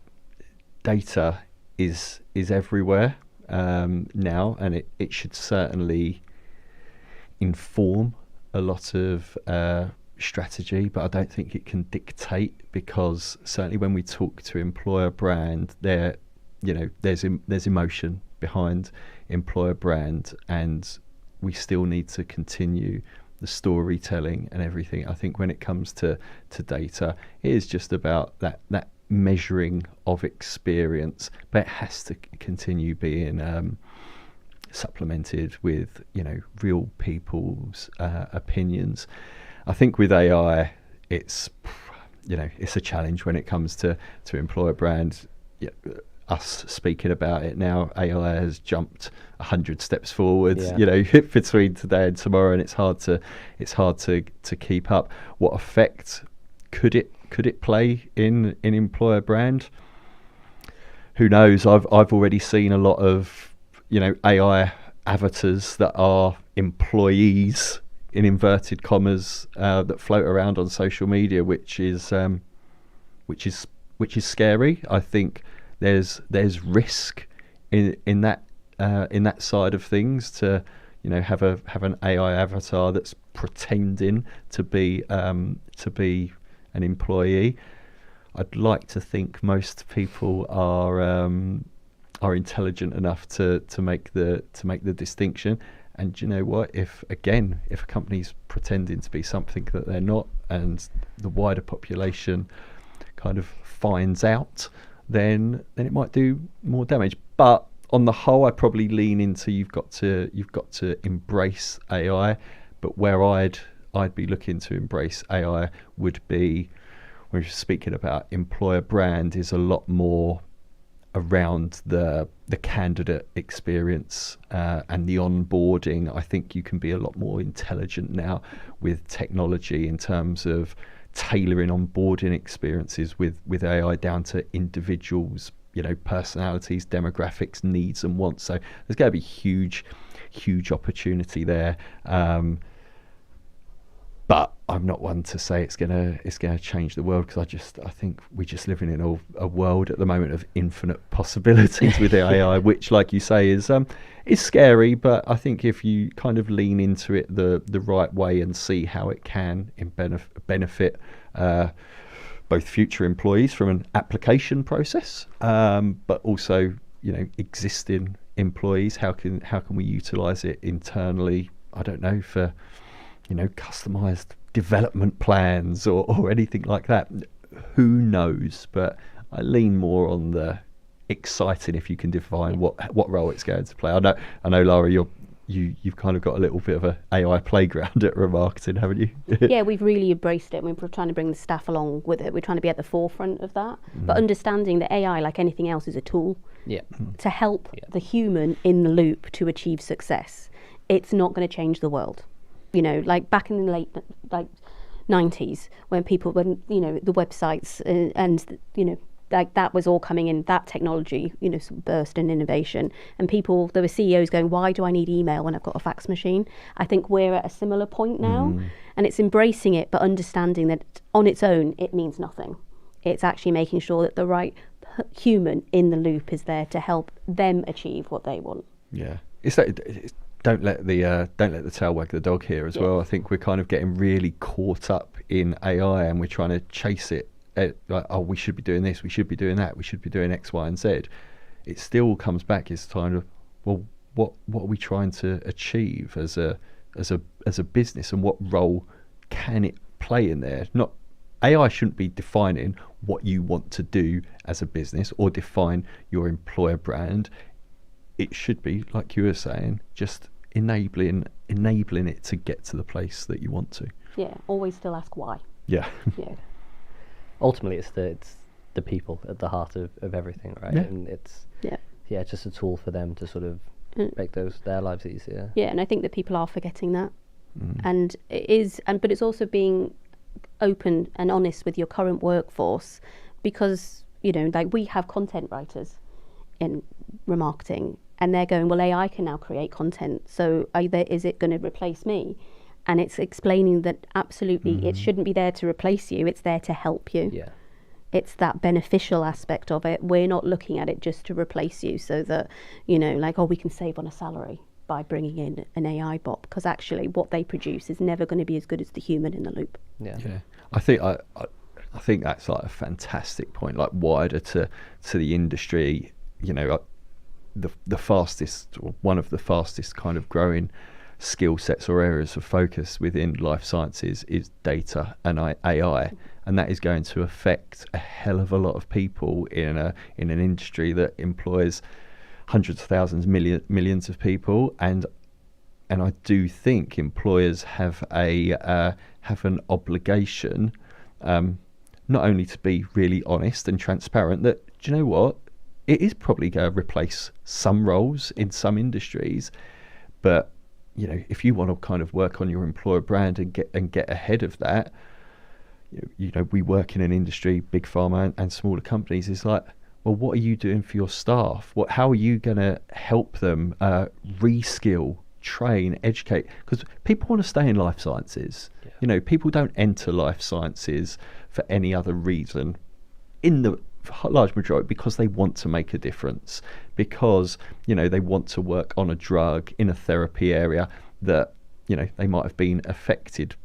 data is everywhere now, and it should certainly inform a lot of strategy, but I don't think it can dictate, because certainly when we talk to employer brand, there's emotion behind employer brand, and we still need to continue the storytelling and everything. I think when it comes to data, it is just about that measuring of experience, but it has to continue being supplemented with, you know, real people's opinions. I think with AI, it's a challenge when it comes to employer brand. Us speaking about it now, AI has jumped 100 steps forward, you know, between today and tomorrow, and it's hard to keep up. What effect could it play in employer brand? Who knows? I've already seen a lot of, you know, AI avatars that are employees, in inverted commas, that float around on social media, which is scary. I think there's risk in that side of things, to, you know, have an AI avatar that's pretending to be an employee. I'd like to think most people are intelligent enough to make the distinction. And you know what? If a company's pretending to be something that they're not, and the wider population kind of finds out, then it might do more damage. But on the whole, I probably lean into you've got to embrace AI. But where I'd be looking to embrace AI would be, when we're speaking about employer brand, is a lot more around the candidate experience and the onboarding. I think you can be a lot more intelligent now with technology in terms of tailoring onboarding experiences with AI down to individuals, personalities, demographics, needs and wants. So there's going to be huge opportunity there. But I'm not one to say it's gonna change the world, because I think we're just living in a world at the moment of infinite possibilities with AI, which, like you say, is scary. But I think if you kind of lean into it the right way and see how it can benefit both future employees from an application process, but also existing employees, how can we utilise it internally? I don't know, for customized development plans or anything like that. Who knows? But I lean more on the exciting, if you can define what role it's going to play. I know, Lara, you've kind of got a little bit of a AI playground at Ramarketing, haven't you?
Yeah, we've really embraced it. We're trying to bring the staff along with it. We're trying to be at the forefront of that, but understanding that AI, like anything else, is a tool to help the human in the loop to achieve success. It's not going to change the world. Like back in the late 90s, when the websites and like that was all coming in, that technology, burst in innovation, and there were CEOs going, why do I need email when I've got a fax machine? I think we're at a similar point now, and it's embracing it, but understanding that on its own, it means nothing. It's actually making sure that the right human in the loop is there to help them achieve what they want.
Yeah, don't let the tail wag the dog here as well. I think we're kind of getting really caught up in AI, and we're trying to chase it. Like, oh, we should be doing this, we should be doing that, we should be doing X, Y, and Z. It still comes back as kind of, well, what are we trying to achieve as a business, and what role can it play in there? Not AI shouldn't be defining what you want to do as a business or define your employer brand. It should be, like you were saying, just enabling it to get to the place that you want to.
Yeah, always still ask why.
Yeah.
Yeah.
Ultimately, it's the people at the heart of everything, right?
Yeah.
And it's just a tool for them to sort of make their lives easier.
Yeah, and I think that people are forgetting that, and it is, but it's also being open and honest with your current workforce, because like we have content writers in Ramarketing, and they're going, well, AI can now create content, so is it going to replace me? And it's explaining that absolutely it shouldn't be there to replace you, it's there to help you.
Yeah.
It's that beneficial aspect of it. We're not looking at it just to replace you, so that like, we can save on a salary by bringing in an AI bot, because actually what they produce is never going to be as good as the human in the loop.
Yeah.
I think that's like a fantastic point, like wider to the industry. The fastest, or one of the fastest kind of growing skill sets or areas of focus within life sciences is data and AI, and that is going to affect a hell of a lot of people in an industry that employs hundreds of thousands, millions of people, and I do think employers have an obligation, not only to be really honest and transparent, that, do you know what, it is probably going to replace some roles in some industries, but if you want to kind of work on your employer brand and get ahead of that, we work in an industry, big pharma and smaller companies, is like, well, what are you doing for your staff? How are you going to help them reskill, train, educate? Because people want to stay in life sciences. Yeah. People don't enter life sciences for any other reason, in the large majority, because they want to make a difference, because they want to work on a drug in a therapy area that they might have been affected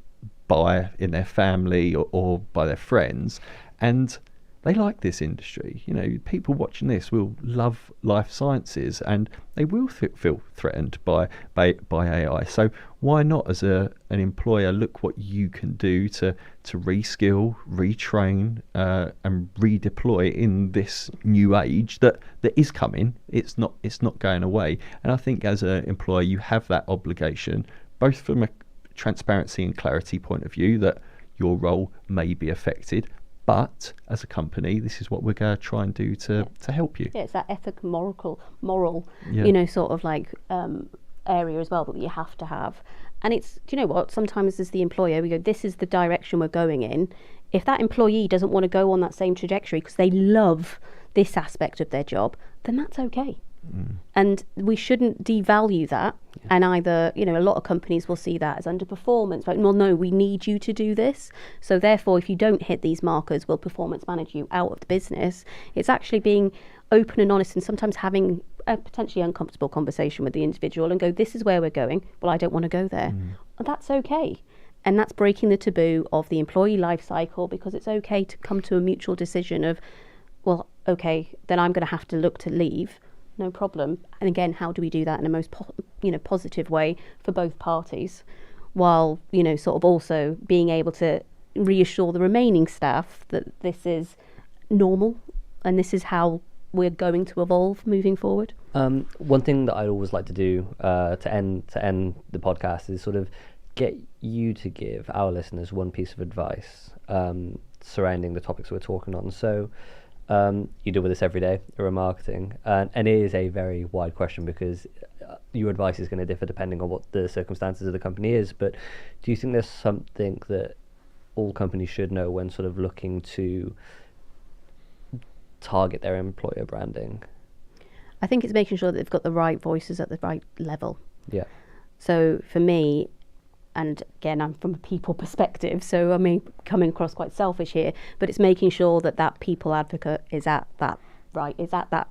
by in their family or by their friends, and they like this industry. People watching this will love life sciences, and they will feel threatened by AI. So why not, as an employer, look what you can do to reskill, retrain, and redeploy in this new age that is coming. It's not going away. And I think as an employer, you have that obligation, both from a transparency and clarity point of view, that your role may be affected, but as a company, this is what we're going to try and do to help you.
Yeah, it's that moral,
Yeah.
sort of like area as well that you have to have. And it's, do you know what? Sometimes as the employer, we go, this is the direction we're going in. If that employee doesn't want to go on that same trajectory because they love this aspect of their job, then that's okay. And we shouldn't devalue that. And either, a lot of companies will see that as underperformance. Like, well, no, we need you to do this. So therefore, if you don't hit these markers, we'll performance manage you out of the business. It's actually being open and honest, and sometimes having a potentially uncomfortable conversation with the individual and go, this is where we're going. Well, I don't want to go there. That's okay. And that's breaking the taboo of the employee life cycle, because it's okay to come to a mutual decision of, well, okay, then I'm going to have to look to leave. No problem. And again, how do we do that in a most positive way for both parties, while sort of also being able to reassure the remaining staff that this is normal and this is how we're going to evolve moving forward.
One thing that I'd always like to do to end the podcast is sort of get you to give our listeners one piece of advice surrounding the topics we're talking on. So you deal with this every day, Ramarketing, and it is a very wide question because your advice is going to differ depending on what the circumstances of the company is. But do you think there's something that all companies should know when sort of looking to target their employer branding?
I think it's making sure that they've got the right voices at the right level.
Yeah.
So for me, and again, I'm from a people perspective, so I mean, coming across quite selfish here, but it's making sure that that people advocate is at that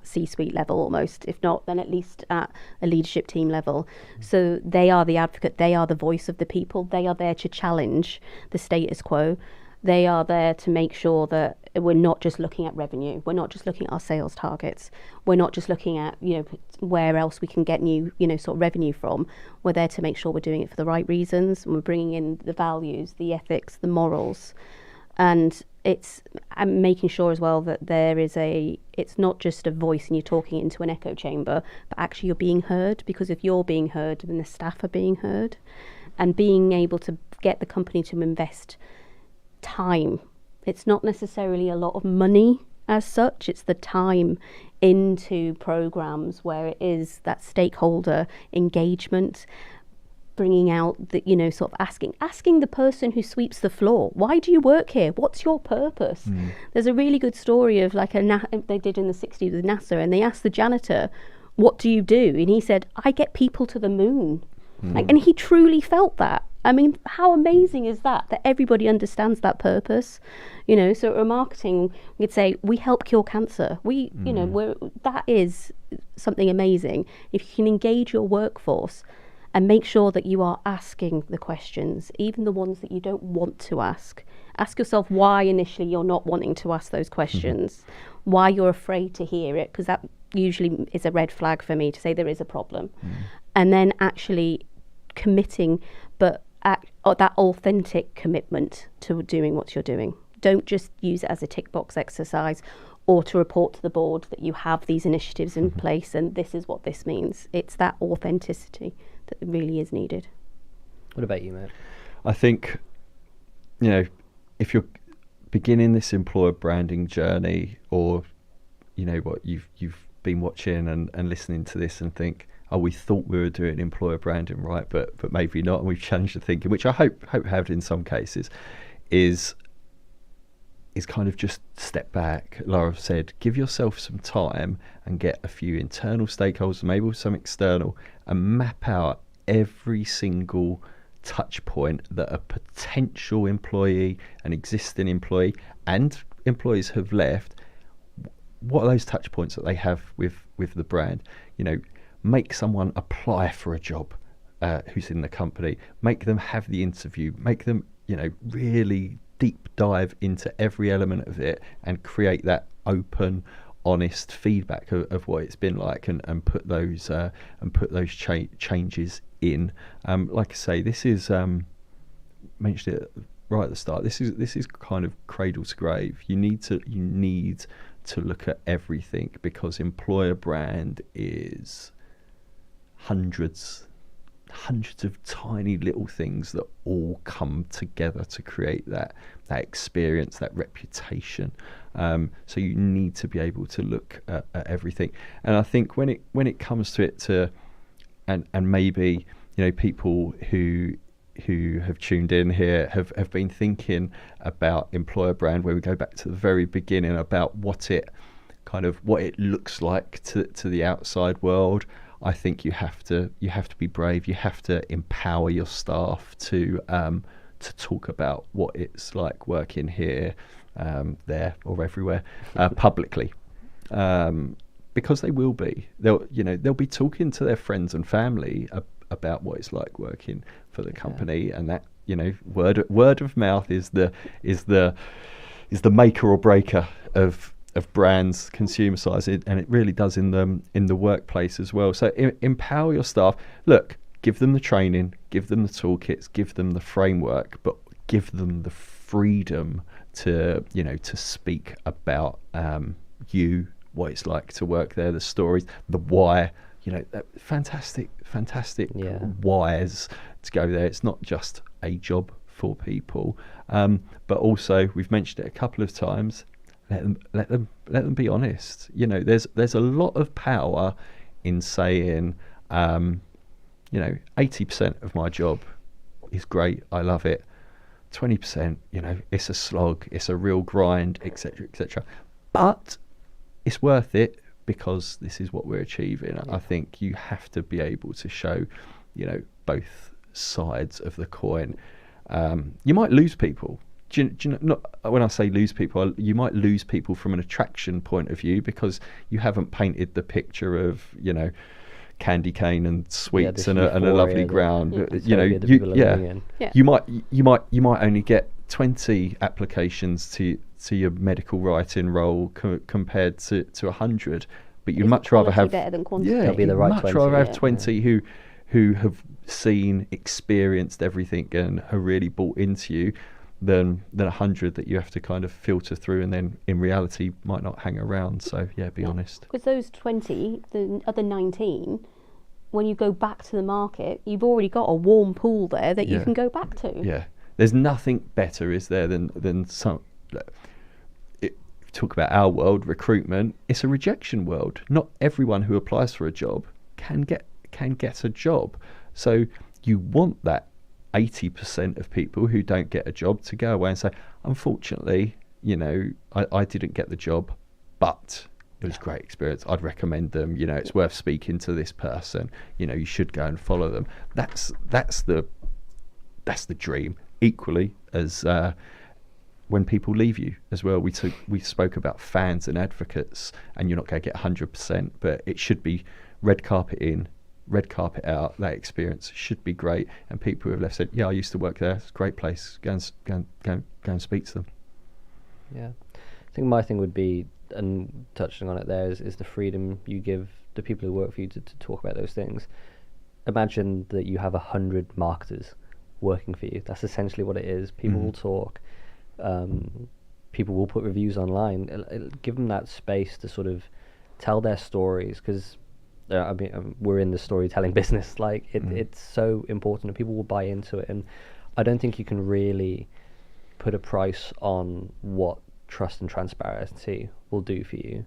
C-suite level almost, if not, then at least at a leadership team level. So they are the advocate, they are the voice of the people, they are there to challenge the status quo. They are there to make sure that we're not just looking at revenue. We're not just looking at our sales targets. We're not just looking at, where else we can get new, sort of revenue from. We're there to make sure we're doing it for the right reasons. And we're bringing in the values, the ethics, the morals. And I'm making sure as well that it's not just a voice and you're talking into an echo chamber, but actually you're being heard, because if you're being heard, then the staff are being heard. And being able to get the company to invest time. It's not necessarily a lot of money as such, it's the time into programs where it is that stakeholder engagement, bringing out the, sort of asking the person who sweeps the floor, why do you work here? What's your purpose? There's a really good story of like they did in the 60s with NASA, and they asked the janitor, what do you do? And he said, I get people to the moon. And he truly felt that. I mean, how amazing is that everybody understands that purpose? So at Ramarketing, we'd say, we help cure cancer. That is something amazing. If you can engage your workforce and make sure that you are asking the questions, even the ones that you don't want to ask. Ask yourself why initially you're not wanting to ask those questions, why you're afraid to hear it, because that usually is a red flag for me to say there is a problem. And then actually committing, but that authentic commitment to doing what you're doing. Don't just use it as a tick box exercise or to report to the board that you have these initiatives in place and this is what this means. It's that authenticity that really is needed.
What about you, Matt?
I think, if you're beginning this employer branding journey, or you've been watching and listening to this and think, oh, we thought we were doing employer branding right, but maybe not, and we've challenged the thinking, which I hope have in some cases, is kind of just step back. Lara said, give yourself some time and get a few internal stakeholders, maybe some external, and map out every single touch point that a potential employee, an existing employee, and employees have left. What are those touch points that they have with the brand? Make someone apply for a job who's in the company. Make them have the interview. Make them, really deep dive into every element of it and create that open, honest feedback of what it's been like, and put those changes in. Like I say, this is mentioned it right at the start. This is kind of cradle to grave. You need to look at everything, because employer brand is hundreds, hundreds of tiny little things that all come together to create that experience, that reputation. So you need to be able to look at everything. And I think when it comes to it, and maybe, you know, people who have tuned in here have been thinking about employer brand, where we go back to the very beginning about what it looks like to the outside world. I think you have to be brave. You have to empower your staff to talk about what it's like working here, there, or everywhere, publicly, because they'll be talking to their friends and family about what it's like working for the company, and that, you know, word of mouth is the maker or breaker of brands, consumer size, and it really does in the workplace as well. So empower your staff. Look, give them the training, give them the toolkits, give them the framework, but give them the freedom to speak about what it's like to work there, the stories, the why. You know, fantastic whys to go there. It's not just a job for people, but also, we've mentioned it a couple of times, let them be honest. You know, there's a lot of power in saying, 80% of my job is great, I love it. 20%, you know, it's a slog, it's a real grind, etc., etc. But it's worth it because this is what we're achieving. I think you have to be able to show, you know, both sides of the coin. You might lose people. Do you know, not, when I say lose people, you might lose people from an attraction point of view because you haven't painted the picture of, you know, candy cane and sweets and a lovely ground. You know, you might only get 20 applications to your medical writing role compared to 100, but you'd much rather have
better than quantity.
They'll be the right
much
20,
rather have 20 who have seen, experienced everything and have really bought into you than 100 that you have to kind of filter through and then in reality might not hang around. So be honest.
Because those 20, the other 19, when you go back to the market, you've already got a warm pool there that you can go back to.
Yeah, there's nothing better, is there, than some. Talk about our world, recruitment. It's a rejection world. Not everyone who applies for a job can get a job. So you want that 80% of people who don't get a job to go away and say, unfortunately, you know, I didn't get the job, but it was a great experience. I'd recommend them. You know, it's worth speaking to this person. You know, you should go and follow them. That's the dream. Equally as when people leave you as well. We spoke about fans and advocates, and you're not going to get 100%, but it should be red carpet in, red carpet out. That experience should be great, and people who have left said, "Yeah, I used to work there. It's a great place. Go and speak to them."
Yeah, I think my thing would be, and touching on it there, is the freedom you give the people who work for you to talk about those things. Imagine that you have 100 marketers working for you. That's essentially what it is. People will talk. People will put reviews online. It'll give them that space to sort of tell their stories, because I mean, we're in the storytelling business. Like it's so important, and people will buy into it. And I don't think you can really put a price on what trust and transparency will do for you.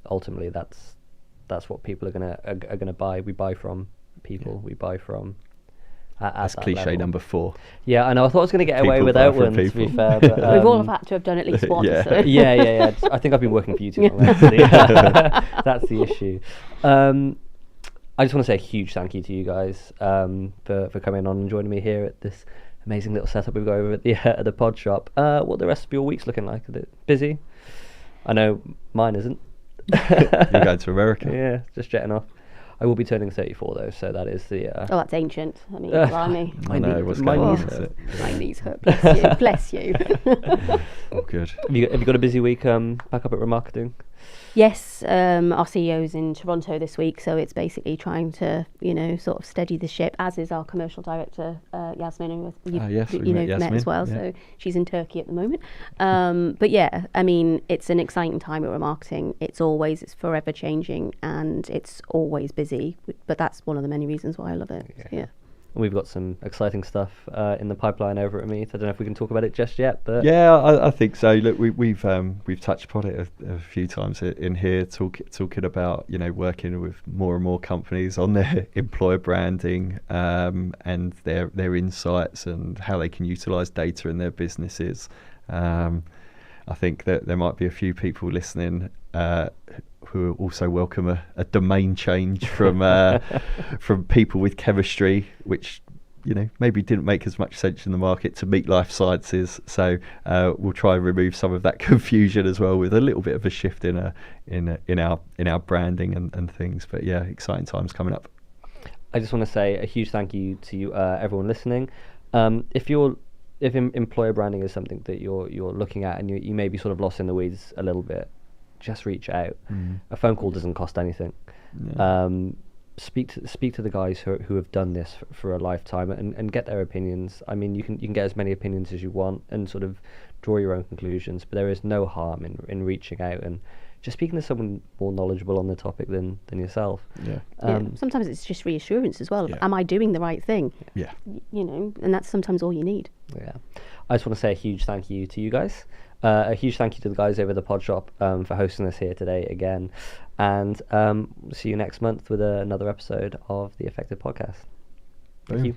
Ultimately, that's what people are gonna buy. We buy from people. We buy from. That's
cliche
level.
Number 4.
Yeah, I know. I thought I was going to get away without one, to be fair. But,
we've all had to have done at least one. So.
Yeah. I think I've been working for you too long. That's the issue. I just want to say a huge thank you to you guys for coming on and joining me here at this amazing little setup we've got over at the pod shop. What the rest of your week's looking like? Is it busy? I know mine isn't.
You're going to America?
Yeah, just jetting off. I will be turning 34 though, so that is the.
Oh, that's ancient. I mean, blimey.
I know what's
my
going
knees
on.
My knees hurt. Bless you. Bless you.
Oh, good.
Have you got a busy week back up at Ramarketing?
Yes, our CEO's in Toronto this week, so it's basically trying to, sort of steady the ship, as is our commercial director, Yasmin, who
yes, we met
met as
Yasmin,
well.
yeah.
So she's in Turkey at the moment. But yeah, I mean, it's an exciting time at Ramarketing. It's forever changing, and it's always busy. But that's one of the many reasons why I love it. Yeah.
We've got some exciting stuff in the pipeline over at Meet. I don't know if we can talk about it just yet, but
yeah, I think so. Look, we've touched upon it a few times in here, talking about working with more and more companies on their employer branding and their insights and how they can utilise data in their businesses. I think that there might be a few people listening who also welcome a domain change from from people with chemistry, which maybe didn't make as much sense in the market, to Meet Life Sciences. So we'll try and remove some of that confusion as well, with a little bit of a shift in our branding and things. But yeah, exciting times coming up.
I just want to say a huge thank you to everyone listening. If employer branding is something that you're looking at and you may be sort of lost in the weeds a little bit, just reach out. A phone call doesn't cost anything.
Yeah.
Speak to the guys who have done this for a lifetime and get their opinions. I mean, you can get as many opinions as you want and sort of draw your own conclusions, but there is no harm in reaching out and just speaking to someone more knowledgeable on the topic than yourself.
Yeah.
Sometimes it's just reassurance as well.
Yeah.
Am I doing the right thing?
Yeah.
And that's sometimes all you need.
Yeah. I just want to say a huge thank you to you guys. A huge thank you to the guys over at the Pod Shop for hosting us here today again. And see you next month with another episode of the Effective Podcast. Thank you.